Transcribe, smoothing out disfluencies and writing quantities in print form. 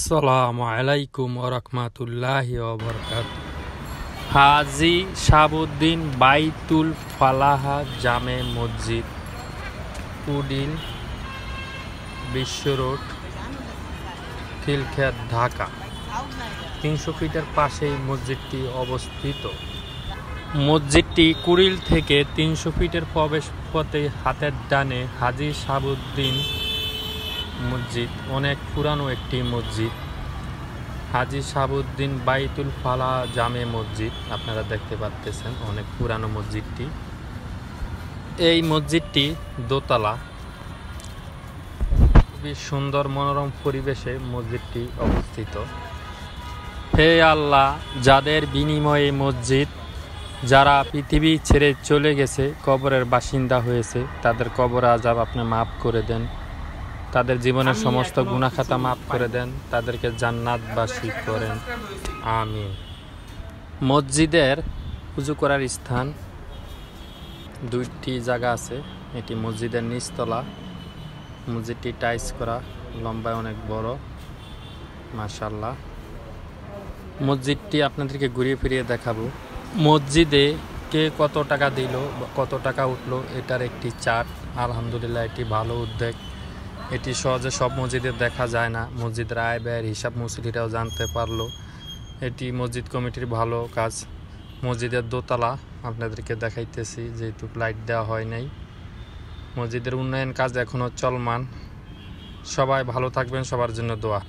আসসালামু আলাইকুম ওরহমাতুল্লাহি ওয়াবারাকাতুহু। হাজী শাহাবুদ্দিন বাইতুল ফালাহ জামে মসজিদ, কুড়িল বিশ্ব রোড, খিলক্ষেত, ঢাকা। 300 ফিটের পাশেই মসজিদটি অবস্থিত। মসজিদটি কুড়িল থেকে 300 ফিটের প্রবেশ পথে হাতের ডানে হাজী শাহাবুদ্দিন মসজিদ। অনেক পুরানো একটি মসজিদ, হাজী শাহাবুদ্দিন বাইতুল ফালাহ জামে মসজিদ। আপনারা দেখতে পাচ্ছেন অনেক পুরানো মসজিদটি। এই মসজিদটি দোতলা, খুবই সুন্দর মনোরম পরিবেশে মসজিদটি অবস্থিত। হে আল্লাহ, যাদের বিনিময়ে মসজিদ, যারা পৃথিবী ছেড়ে চলে গেছে, কবরের বাসিন্দা হয়েছে, তাদের কবর আযাব আপনি মাফ করে দেন, তাদের জীবনের সমস্ত গুনাহ খাতা মাফ করে দেন, তাদেরকে জান্নাতবাসী করেন, আমিন। মসজিদের উযু করার স্থান দুইটি জায়গা আছে। এটি মসজিদের নিচতলা। মসজিদটি টাইলস করা, লম্বায় অনেক বড়, মাশাআল্লাহ। মসজিদটি আপনাদেরকে ঘুরিয়ে ফিরিয়ে দেখাবো। মসজিদে কে কত টাকা দিল, কত টাকা উঠলো, এটার একটি চার্ট। আলহামদুলিল্লাহ, এটি ভালো উদ্যোগ। এটি সহজে সব মসজিদে দেখা যায় না। মসজিদের আয় ব্যয়ের হিসাব মুসল্লিরাও জানতে পারলো। এটি মসজিদ কমিটির ভালো কাজ। মসজিদের দোতলা আপনাদেরকে দেখাইতেছি, যেহেতু লাইট দেওয়া হয় নাই। মসজিদের উন্নয়ন কাজ এখনও চলমান। সবাই ভালো থাকবেন, সবার জন্য দোয়া।